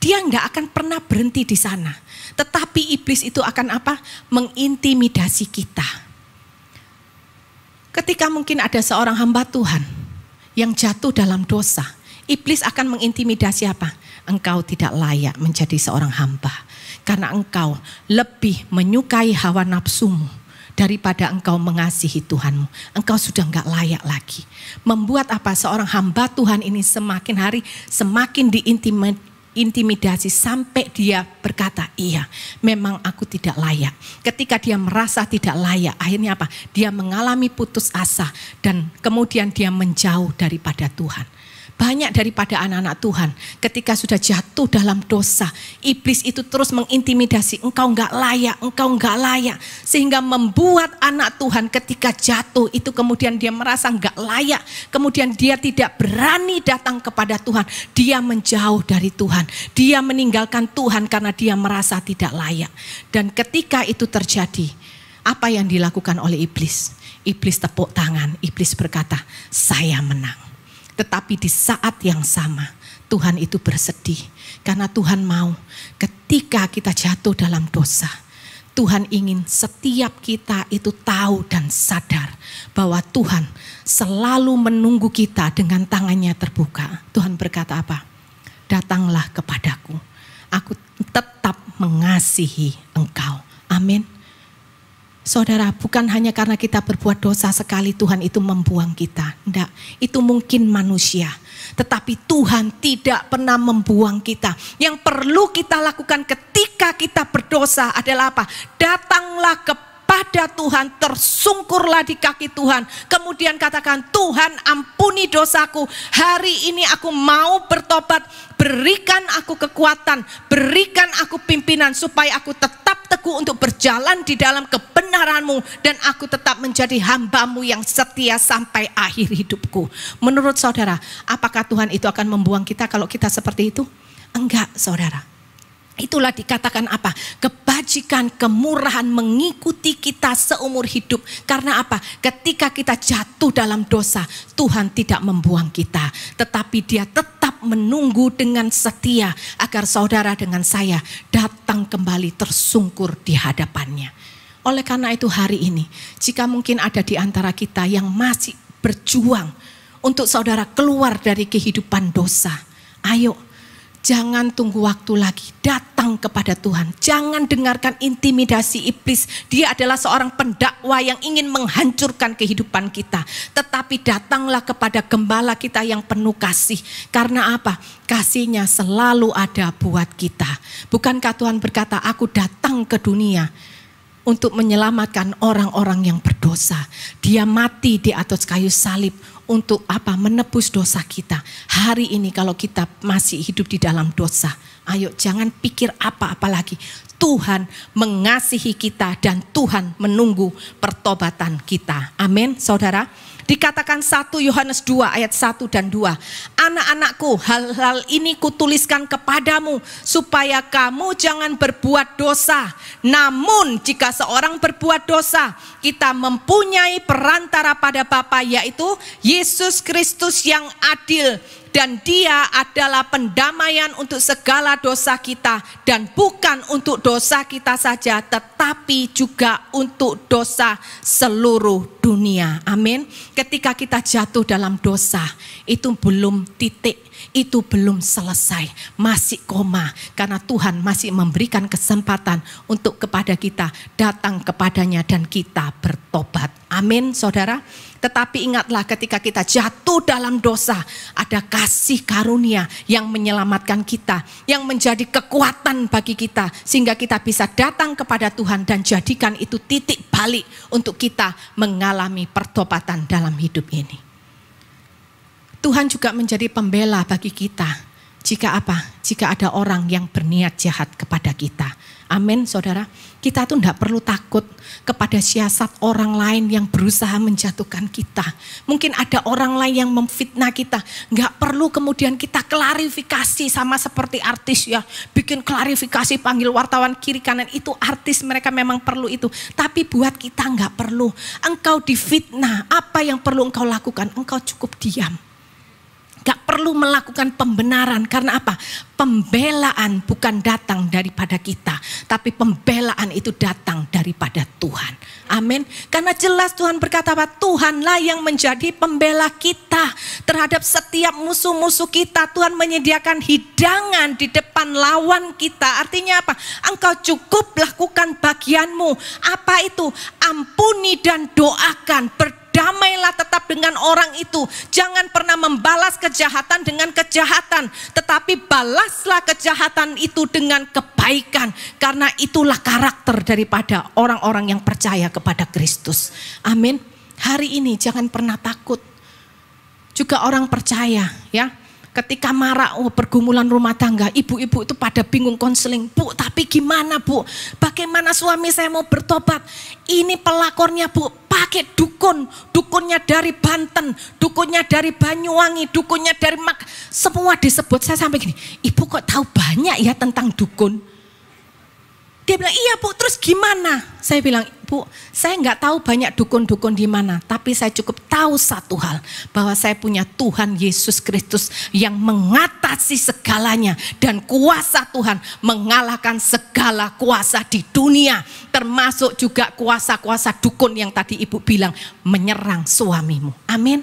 Dia enggak akan pernah berhenti di sana. Tetapi iblis itu akan apa? Mengintimidasi kita. Ketika mungkin ada seorang hamba Tuhan yang jatuh dalam dosa, iblis akan mengintimidasi apa? Engkau tidak layak menjadi seorang hamba. Karena engkau lebih menyukai hawa nafsumu daripada engkau mengasihi Tuhanmu. Engkau sudah enggak layak lagi. Membuat apa? Seorang hamba Tuhan ini semakin hari semakin diintimidasi sampai dia berkata, iya memang aku tidak layak. Ketika dia merasa tidak layak, akhirnya apa? Dia mengalami putus asa dan kemudian dia menjauh daripada Tuhan. Banyak daripada anak-anak Tuhan ketika sudah jatuh dalam dosa, iblis itu terus mengintimidasi, engkau enggak layak, engkau enggak layak. Sehingga membuat anak Tuhan ketika jatuh itu kemudian dia merasa enggak layak. Kemudian dia tidak berani datang kepada Tuhan. Dia menjauh dari Tuhan. Dia meninggalkan Tuhan karena dia merasa tidak layak. Dan ketika itu terjadi, apa yang dilakukan oleh iblis? Iblis tepuk tangan, iblis berkata, saya menang. Tetapi di saat yang sama Tuhan itu bersedih. Karena Tuhan mau ketika kita jatuh dalam dosa, Tuhan ingin setiap kita itu tahu dan sadar bahwa Tuhan selalu menunggu kita dengan tangannya terbuka. Tuhan berkata apa? Datanglah kepadaku, aku tetap mengasihi engkau. Amin. Saudara, bukan hanya karena kita berbuat dosa sekali Tuhan itu membuang kita. Enggak, itu mungkin manusia. Tetapi Tuhan tidak pernah membuang kita. Yang perlu kita lakukan ketika kita berdosa adalah apa? Datanglah kepada Tuhan, tersungkurlah di kaki Tuhan. Kemudian katakan, Tuhan ampuni dosaku. Hari ini aku mau bertobat. Berikan aku kekuatan, berikan aku pimpinan supaya aku tetap teguh untuk berjalan di dalam kebenaran-Mu dan aku tetap menjadi hamba-Mu yang setia sampai akhir hidupku. Menurut saudara, apakah Tuhan itu akan membuang kita kalau kita seperti itu? Enggak, saudara. Itulah dikatakan apa? Kebajikan, kemurahan mengikuti kita seumur hidup. Karena apa? Ketika kita jatuh dalam dosa, Tuhan tidak membuang kita. Tetapi Dia tetap menunggu dengan setia agar saudara dengan saya datang kembali tersungkur di hadapannya. Oleh karena itu hari ini, jika mungkin ada di antara kita yang masih berjuang untuk saudara keluar dari kehidupan dosa, ayo. Jangan tunggu waktu lagi, datang kepada Tuhan. Jangan dengarkan intimidasi iblis. Dia adalah seorang pendakwa yang ingin menghancurkan kehidupan kita. Tetapi datanglah kepada gembala kita yang penuh kasih. Karena apa? Kasihnya selalu ada buat kita. Bukankah Tuhan berkata, aku datang ke dunia untuk menyelamatkan orang-orang yang berdosa. Dia mati di atas kayu salib. Untuk apa? Menebus dosa kita. Hari ini kalau kita masih hidup di dalam dosa, ayo jangan pikir apa-apa lagi. Tuhan mengasihi kita dan Tuhan menunggu pertobatan kita. Amin, saudara. Dikatakan 1 Yohanes 2 ayat 1 dan 2. Anak-anakku, hal-hal ini kutuliskan kepadamu supaya kamu jangan berbuat dosa. Namun jika seorang berbuat dosa, kita mempunyai perantara pada Bapa, yaitu Yesus Kristus yang adil. Dan Dia adalah pendamaian untuk segala dosa kita. Dan bukan untuk dosa kita saja, tetapi juga untuk dosa seluruh dunia. Amin. Ketika kita jatuh dalam dosa, itu belum titik, itu belum selesai, masih koma. Karena Tuhan masih memberikan kesempatan untuk kepada kita datang kepadanya dan kita bertobat. Amin, saudara. Tetapi ingatlah, ketika kita jatuh dalam dosa, ada kasih karunia yang menyelamatkan kita, yang menjadi kekuatan bagi kita, sehingga kita bisa datang kepada Tuhan dan jadikan itu titik balik untuk kita mengalami pertobatan dalam hidup ini. Tuhan juga menjadi pembela bagi kita. Jika apa? Jika ada orang yang berniat jahat kepada kita. Amin, saudara. Kita tuh tidak perlu takut kepada siasat orang lain yang berusaha menjatuhkan kita. Mungkin ada orang lain yang memfitnah kita. Nggak perlu kemudian kita klarifikasi sama seperti artis ya. Bikin klarifikasi, panggil wartawan kiri kanan. Itu artis, mereka memang perlu itu. Tapi buat kita nggak perlu. Engkau difitnah, apa yang perlu engkau lakukan? Engkau cukup diam. Gak perlu melakukan pembenaran. Karena apa? Pembelaan bukan datang daripada kita, tapi pembelaan itu datang daripada Tuhan. Amin. Karena jelas Tuhan berkata bahwa Tuhanlah yang menjadi pembela kita terhadap setiap musuh-musuh kita. Tuhan menyediakan hidangan di depan lawan kita. Artinya apa? Engkau cukup lakukan bagianmu. Apa itu? Ampuni dan doakan. Damailah tetap dengan orang itu. Jangan pernah membalas kejahatan dengan kejahatan, tetapi balaslah kejahatan itu dengan kebaikan. Karena itulah karakter daripada orang-orang yang percaya kepada Kristus. Amin. Hari ini jangan pernah takut. Juga orang percaya ya, ketika marah, pergumulan rumah tangga, ibu-ibu itu pada bingung konseling. Bu, tapi gimana bu? Bagaimana suami saya mau bertobat? Ini pelakornya bu, pakai dukun. Dukunnya dari Banten, dukunnya dari Banyuwangi, dukunnya dari semua disebut. Saya sampai gini, ibu kok tahu banyak ya tentang dukun? Dia bilang, iya bu, terus gimana? Saya bilang, bu, saya nggak tahu banyak dukun-dukun di mana, tapi saya cukup tahu satu hal, bahwa saya punya Tuhan Yesus Kristus yang mengatasi segalanya, dan kuasa Tuhan mengalahkan segala kuasa di dunia, termasuk juga kuasa-kuasa dukun yang tadi ibu bilang menyerang suamimu. Amin.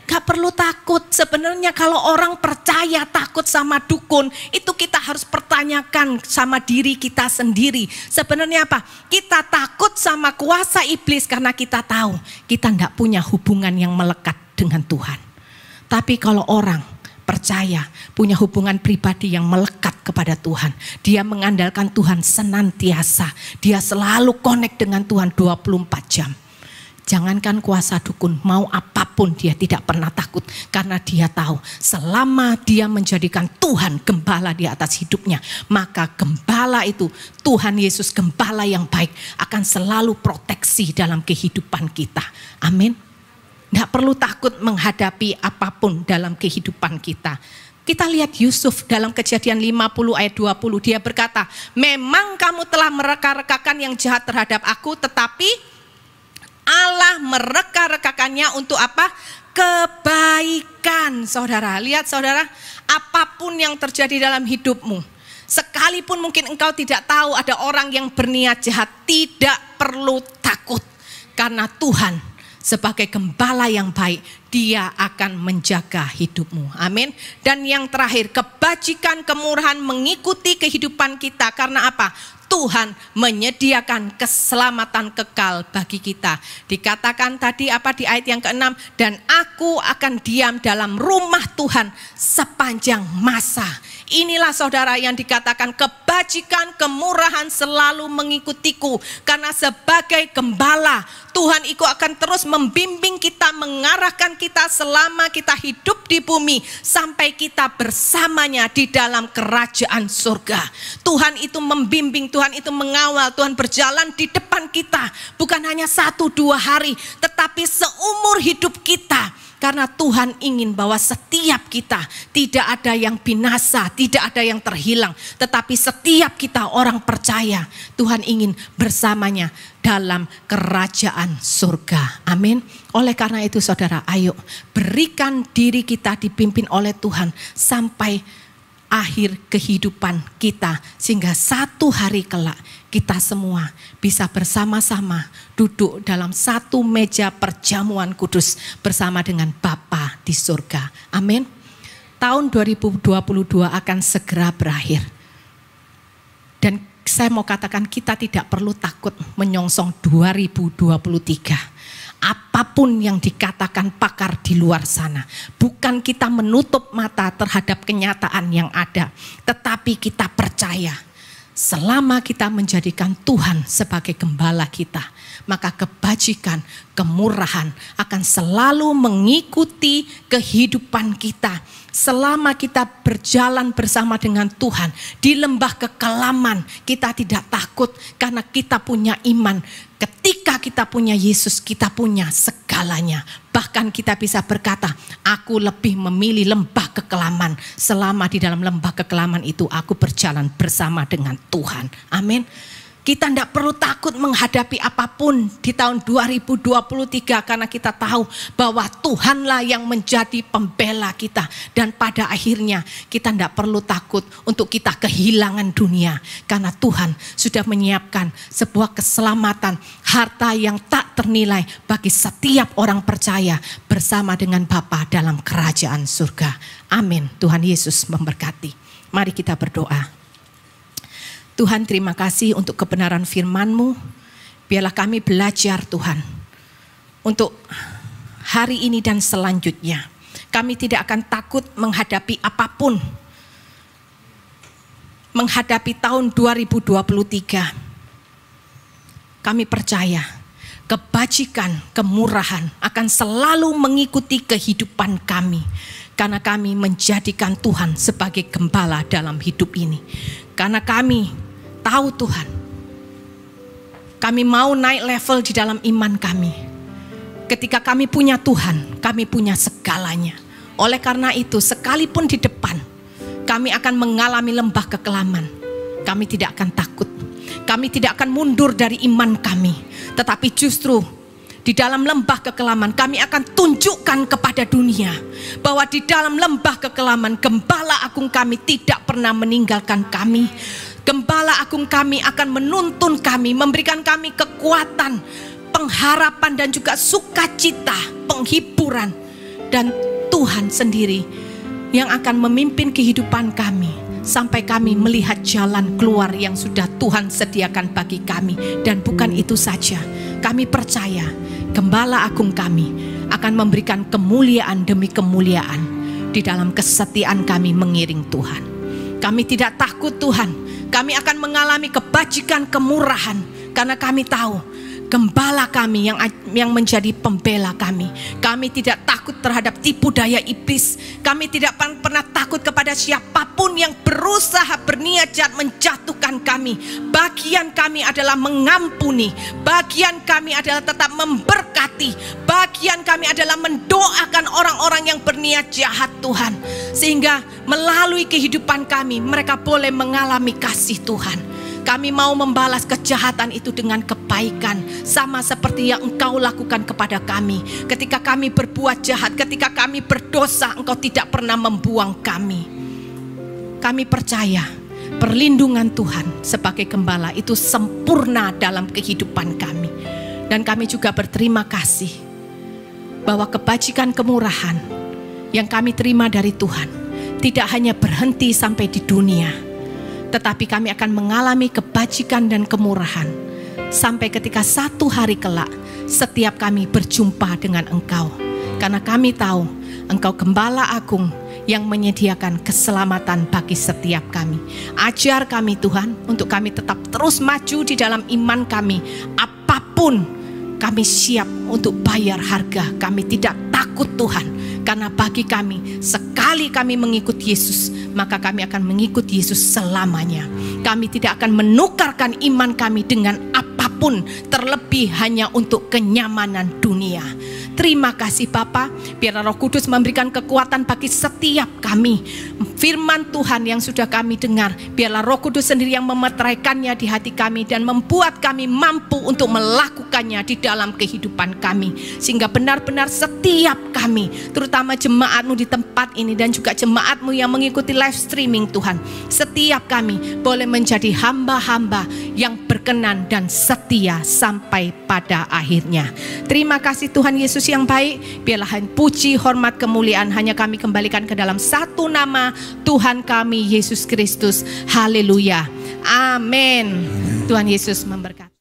Gak perlu takut. Sebenarnya kalau orang percaya takut sama dukun, itu kita harus pertanyakan sama diri kita sendiri. Sebenarnya apa? Kita takut sama kuasa iblis karena kita tahu kita tidak punya hubungan yang melekat dengan Tuhan. Tapi kalau orang percaya, punya hubungan pribadi yang melekat kepada Tuhan, dia mengandalkan Tuhan senantiasa, dia selalu connect dengan Tuhan 24 jam. Jangankan kuasa dukun, mau apapun dia tidak pernah takut. Karena dia tahu selama dia menjadikan Tuhan gembala di atas hidupnya, maka gembala itu, Tuhan Yesus gembala yang baik, akan selalu proteksi dalam kehidupan kita. Amin. Tidak perlu takut menghadapi apapun dalam kehidupan kita. Kita lihat Yusuf dalam Kejadian 50 ayat 20, dia berkata, memang kamu telah mereka-rekakan yang jahat terhadap aku, tetapi Allah mereka-rekakannya untuk apa? Kebaikan. Saudara, lihat saudara, apapun yang terjadi dalam hidupmu, sekalipun mungkin engkau tidak tahu ada orang yang berniat jahat, tidak perlu takut. Karena Tuhan sebagai gembala yang baik, dia akan menjaga hidupmu. Amin. Dan yang terakhir, kebajikan, kemurahan mengikuti kehidupan kita. Karena apa? Tuhan menyediakan keselamatan kekal bagi kita. Dikatakan tadi apa di ayat yang ke-6, dan aku akan diam dalam rumah Tuhan sepanjang masa. Inilah saudara yang dikatakan kebajikan, kemurahan selalu mengikutiku. Karena sebagai gembala, Tuhan itu akan terus membimbing kita, mengarahkan kita selama kita hidup di bumi, sampai kita bersamanya di dalam kerajaan surga. Tuhan itu membimbing, Tuhan itu mengawal, Tuhan berjalan di depan kita. Bukan hanya 1-2 hari, tetapi seumur hidup kita. Karena Tuhan ingin bahwa setiap kita tidak ada yang binasa, tidak ada yang terhilang. Tetapi setiap kita orang percaya, Tuhan ingin bersamanya dalam kerajaan surga. Amin. Oleh karena itu saudara, ayo berikan diri kita dipimpin oleh Tuhan sampai akhir kehidupan kita. Sehingga satu hari kelak kita semua bisa bersama-sama duduk dalam satu meja perjamuan kudus bersama dengan Bapa di surga. Amin. Tahun 2022 akan segera berakhir. Dan saya mau katakan kita tidak perlu takut menyongsong 2023. apapun yang dikatakan pakar di luar sana. Bukan kita menutup mata terhadap kenyataan yang ada, tetapi kita percaya selama kita menjadikan Tuhan sebagai gembala kita, maka kebajikan, kemurahan akan selalu mengikuti kehidupan kita. Selama kita berjalan bersama dengan Tuhan di lembah kekelaman, kita tidak takut karena kita punya iman. Ketika kita punya Yesus, kita punya segalanya. Bahkan kita bisa berkata, aku lebih memilih lembah kekelaman. Selama di dalam lembah kekelaman itu aku berjalan bersama dengan Tuhan. Amin. Kita tidak perlu takut menghadapi apapun di tahun 2023 karena kita tahu bahwa Tuhanlah yang menjadi pembela kita. Dan pada akhirnya kita tidak perlu takut untuk kita kehilangan dunia. Karena Tuhan sudah menyiapkan sebuah keselamatan, harta yang tak ternilai bagi setiap orang percaya bersama dengan Bapa dalam kerajaan surga. Amin. Tuhan Yesus memberkati. Mari kita berdoa. Tuhan, terima kasih untuk kebenaran firman-Mu. Biarlah kami belajar Tuhan untuk hari ini dan selanjutnya. Kami tidak akan takut menghadapi apapun. Menghadapi tahun 2023. Kami percaya kebajikan, kemurahan akan selalu mengikuti kehidupan kami. Karena kami menjadikan Tuhan sebagai gembala dalam hidup ini. Karena kami tahu Tuhan, kami mau naik level di dalam iman kami. Ketika kami punya Tuhan, kami punya segalanya. Oleh karena itu, sekalipun di depan kami akan mengalami lembah kekelaman, kami tidak akan takut. Kami tidak akan mundur dari iman kami. Tetapi justru di dalam lembah kekelaman kami akan tunjukkan kepada dunia bahwa di dalam lembah kekelaman Gembala Agung kami tidak pernah meninggalkan kami. Gembala Agung kami akan menuntun kami, memberikan kami kekuatan, pengharapan dan juga sukacita, penghiburan. Dan Tuhan sendiri yang akan memimpin kehidupan kami sampai kami melihat jalan keluar yang sudah Tuhan sediakan bagi kami. Dan bukan itu saja, kami percaya Gembala Agung kami akan memberikan kemuliaan demi kemuliaan di dalam kesetiaan kami mengiring Tuhan. Kami tidak takut Tuhan. Kami akan mengalami kebajikan, kemurahan karena kami tahu Gembala kami yang menjadi pembela kami. Kami tidak takut terhadap tipu daya iblis. Kami tidak pernah takut kepada siapapun yang berusaha berniat jahat menjatuhkan kami. Bagian kami adalah mengampuni. Bagian kami adalah tetap memberkati. Bagian kami adalah mendoakan orang-orang yang berniat jahat Tuhan. Sehingga melalui kehidupan kami mereka boleh mengalami kasih Tuhan. Kami mau membalas kejahatan itu dengan kebaikan. Sama seperti yang Engkau lakukan kepada kami. Ketika kami berbuat jahat, ketika kami berdosa, Engkau tidak pernah membuang kami. Kami percaya perlindungan Tuhan sebagai gembala itu sempurna dalam kehidupan kami. Dan kami juga berterima kasih bahwa kebajikan kemurahan yang kami terima dari Tuhan tidak hanya berhenti sampai di dunia, tetapi kami akan mengalami kebajikan dan kemurahan sampai ketika satu hari kelak setiap kami berjumpa dengan Engkau. Karena kami tahu Engkau Gembala Agung yang menyediakan keselamatan bagi setiap kami. Ajar kami Tuhan untuk kami tetap terus maju di dalam iman kami. Apapun kami siap untuk bayar harga. Kami tidak takut Tuhan. Karena bagi kami, sekali kami mengikut Yesus, maka kami akan mengikut Yesus selamanya. Kami tidak akan menukarkan iman kami dengan apapun, terlebih hanya untuk kenyamanan dunia. Terima kasih Bapa, biar Roh Kudus memberikan kekuatan bagi setiap kami. Firman Tuhan yang sudah kami dengar, biarlah Roh Kudus sendiri yang memeteraikannya di hati kami dan membuat kami mampu untuk melakukannya di dalam kehidupan kami. Sehingga benar-benar setiap kami, terutama jemaat-Mu di tempat ini dan juga jemaat-Mu yang mengikuti live streaming Tuhan, setiap kami boleh menjadi hamba-hamba yang berkenan dan setia sampai pada akhirnya. Terima kasih Tuhan Yesus yang baik, biarlah puji, hormat, kemuliaan hanya kami kembalikan ke dalam satu nama, Tuhan kami Yesus Kristus. Haleluya. Amin. Tuhan Yesus memberkati.